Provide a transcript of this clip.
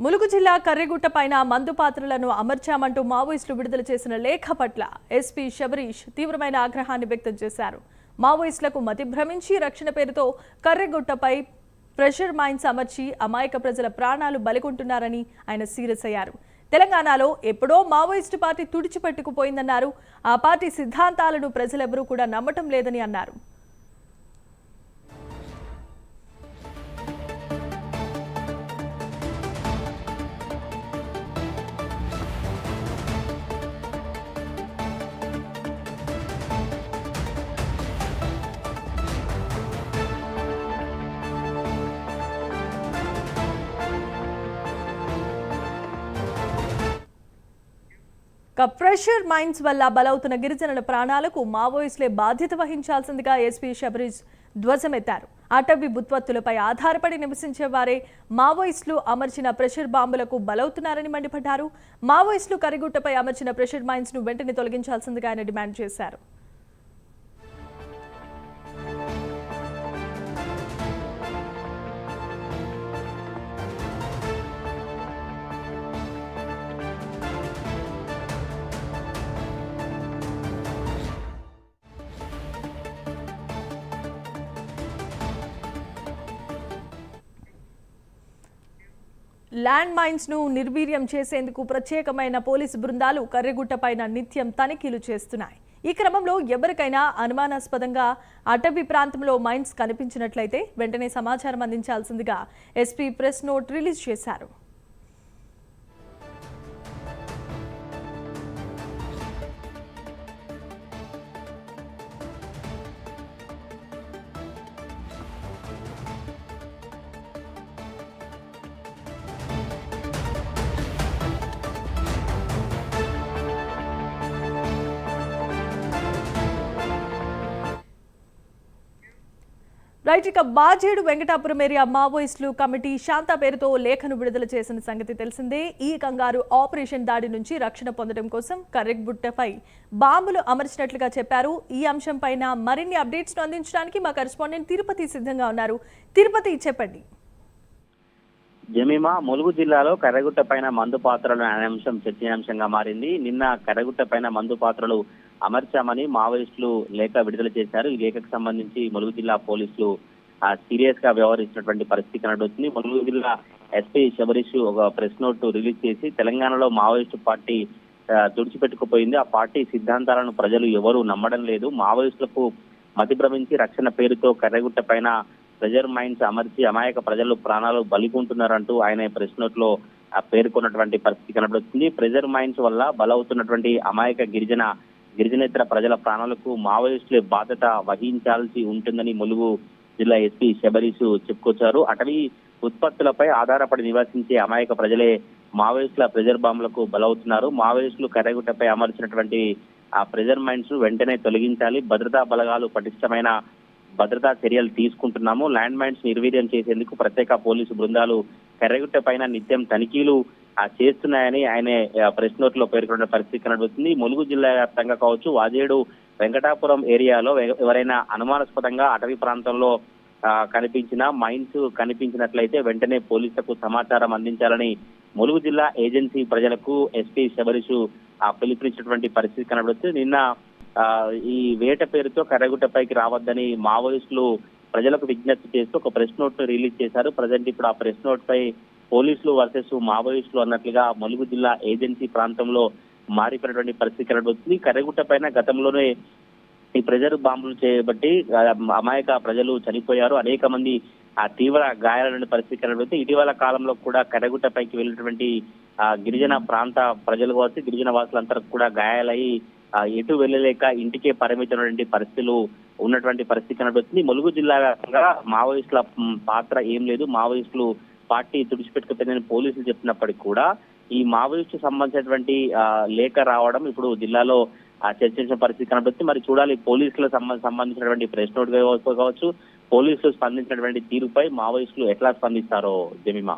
ములుగు జిల్లా కర్రెగుట్ట పైన మందు పాత్రలను అమర్చామంటూ మావోయిస్టులు విడుదల చేసిన లేఖ పట్ల ఎస్పీ శబరీష్ తీవ్రమైన ఆగ్రహాన్ని వ్యక్తం చేశారు. మావోయిస్టులకు మతి భ్రమించి రక్షణ పేరుతో కర్రెగుట్టపై ప్రెషర్ మైన్స్ అమర్చి అమాయక ప్రజల ప్రాణాలు బలిగొంటున్నారని ఆయన సీరియస్ అయ్యారు. తెలంగాణలో ఎప్పుడో మావోయిస్టు పార్టీ తుడిచిపెట్టుకుపోయిందన్నారు. ఆ పార్టీ సిద్ధాంతాలను ప్రజలెవరూ కూడా నమ్మటం లేదని అన్నారు. ప్రెషర్ మైన్స్ వల్ల బలవుతున్న గిరిజనుల ప్రాణాలకు మావోయిస్టులే బాధ్యత వహించాల్సిందిగా ఎస్పీ శబరీష్ ధ్వజమెత్తారు. అటవీ ఉత్పత్తులపై ఆధారపడి నివసించే వారే మావోయిస్టులు అమర్చిన ప్రెషర్ బాంబులకు బలవుతున్నారని మండిపడ్డారు. మావోయిస్టులు కర్రెగుట్టపై అమర్చిన ప్రెషర్ మైన్స్ ను వెంటనే తొలగించాల్సిందిగా ఆయన డిమాండ్ చేశారు. ల్యాండ్ మైన్స్ ను నిర్వీర్యం చేసేందుకు ప్రత్యేకమైన పోలీసు బృందాలు కర్రెగుట్ట పైన నిత్యం తనిఖీలు చేస్తున్నాయి. ఈ క్రమంలో ఎవరికైనా అనుమానాస్పదంగా అటవీ ప్రాంతంలో మైన్స్ కనిపించినట్లయితే వెంటనే సమాచారం అందించాల్సిందిగా ఎస్పీ ప్రెస్ నోట్ రిలీజ్ చేశారు. రైట్, ఇక బాజేడు వెంకటాపురం ఏరియా మావోయిస్టులు కమిటీ శాంతా పేరుతో లేఖను విడుదల చేసిన సంగతి తెలిసిందే. ఈ కంగారు ఆపరేషన్ దాడి నుంచి రక్షణ పొందడం కోసం కర్రెగుట్టపై బాంబులు అమర్చినట్లుగా చెప్పారు. ఈ అంశం పైన మరిన్ని అప్డేట్స్ ను అందించడానికి మా కరెస్పాండెంట్ తిరుపతి సిద్ధంగా ఉన్నారు. తిరుపతి, చెప్పండి. జమీమా, ములుగు జిల్లాలో కర్రెగుట్ట పైన మందు పాత్రలు అనే అంశం చర్చనీయాంశంగా మారింది. నిన్న కర్రెగుట్ట పైన మందు పాత్రలు అమర్చామని మావోయిస్టులు లేఖ విడుదల చేశారు. ఈ లేఖకు సంబంధించి ములుగు జిల్లా పోలీసులు సీరియస్ గా వ్యవహరించినటువంటి పరిస్థితి కనబడుతుంది. ములుగు జిల్లా ఎస్పీ శబరీష్ ఒక ప్రెస్ నోట్ రిలీజ్ చేసి తెలంగాణలో మావోయిస్టు పార్టీ తుడిచిపెట్టుకుపోయింది. ఆ పార్టీ సిద్ధాంతాలను ప్రజలు ఎవరూ నమ్మడం లేదు. మావోయిస్టులకు మతి భ్రమించి రక్షణ పేరుతో కర్రెగుట్ట పైన ప్రెజర్ మైన్స్ అమర్చి అమాయక ప్రజలు ప్రాణాలు బలిగొంటున్నారంటూ ఆయన ప్రెస్ నోట్ లో పేర్కొన్నటువంటి పరిస్థితి కనబడుతుంది. ప్రెజర్ మైన్స్ వల్ల బలవుతున్నటువంటి అమాయక గిరిజనేతర ప్రజల ప్రాణాలకు మావోయిస్టులే బాధ్యత వహించాల్సి ఉంటుందని ములుగు జిల్లా ఎస్పీ శబరీష్ చెప్పుకొచ్చారు. అటవీ ఉత్పత్తులపై ఆధారపడి నివసించే అమాయక ప్రజలే మావోయిస్టుల ప్రెజర్ బాంబులకు బలవుతున్నారు. మావోయిస్టులు కర్రెగుట్టపై అమర్చినటువంటి ఆ ప్రెజర్ మైన్స్ వెంటనే తొలగించాలి. భద్రతా బలగాలు పటిష్టమైన భద్రతా చర్యలు తీసుకుంటున్నాము. ల్యాండ్ మైన్స్ నిర్వీర్యం చేసేందుకు ప్రత్యేక పోలీసు బృందాలు కర్రెగుట్ట పైన నిత్యం తనిఖీలు చేస్తున్నాయని ఆయన ప్రెస్ నోట్ లో పేర్కొన్న పరిస్థితి కనబడుతుంది. ములుగు జిల్లా వ్యాప్తంగా కావచ్చు, వాజేడు వెంకటాపురం ఏరియాలో ఎవరైనా అనుమానాస్పదంగా అటవీ ప్రాంతంలో కనిపించిన మైన్స్ కనిపించినట్లయితే వెంటనే పోలీసులకు సమాచారం అందించాలని ములుగు జిల్లా ఏజెన్సీ ప్రజలకు ఎస్పీ శబరీష్ పిలుపునిచ్చినటువంటి పరిస్థితి కనబడుతుంది. నిన్న ఈ వేట పేరుతో కర్రెగుట్టపైకి రావద్దని మావోయిస్టులు ప్రజలకు విజ్ఞప్తి చేస్తూ ఒక ప్రెస్ నోట్ ను రిలీజ్ చేశారు. ప్రజెంట్ ఇప్పుడు ఆ ప్రెస్ నోట్ పై పోలీసులు వర్సెస్ మావోయిస్టులు అన్నట్లుగా ములుగు జిల్లా ఏజెన్సీ ప్రాంతంలో మారిపోయినటువంటి పరిస్థితి కనబడుతుంది. కర్రెగుట్ట పైన గతంలోనే ఈ ప్రెజర్ బాంబులు చేయబట్టి అమాయక ప్రజలు చనిపోయారు. అనేక మంది తీవ్ర గాయాలైన పరిస్థితి కనబడుతుంది. ఇటీవల కాలంలో కూడా కర్రెగుట్టపైకి వెళ్ళినటువంటి గిరిజన ప్రాంత ప్రజలు కావచ్చు, గిరిజన వాసులందరూ కూడా గాయాలయ్యి ఎటు వెళ్ళలేక ఇంటికే పరిమితమైనటువంటి పరిస్థితులు ఉన్నటువంటి పరిస్థితి కనబడుతుంది. ములుగు జిల్లా వ్యాప్తంగా మావోయిస్టుల పాత్ర ఏం లేదు. మావోయిస్టులు పార్టీ తుడిచిపెట్టుకుపోయిందని పోలీసులు చెప్పినప్పటికీ కూడా ఈ మావోయిస్టు సంబంధించినటువంటి లేఖ రావడం ఇప్పుడు జిల్లాలో చర్చించిన పరిస్థితి కనబడుతుంది. మరి చూడాలి, పోలీసులకు సంబంధించినటువంటి ప్రెస్ నోట్ కావచ్చు, పోలీసులు స్పందించినటువంటి తీరుపై మావోయిస్టులు ఎట్లా స్పందిస్తారో. జమీమా.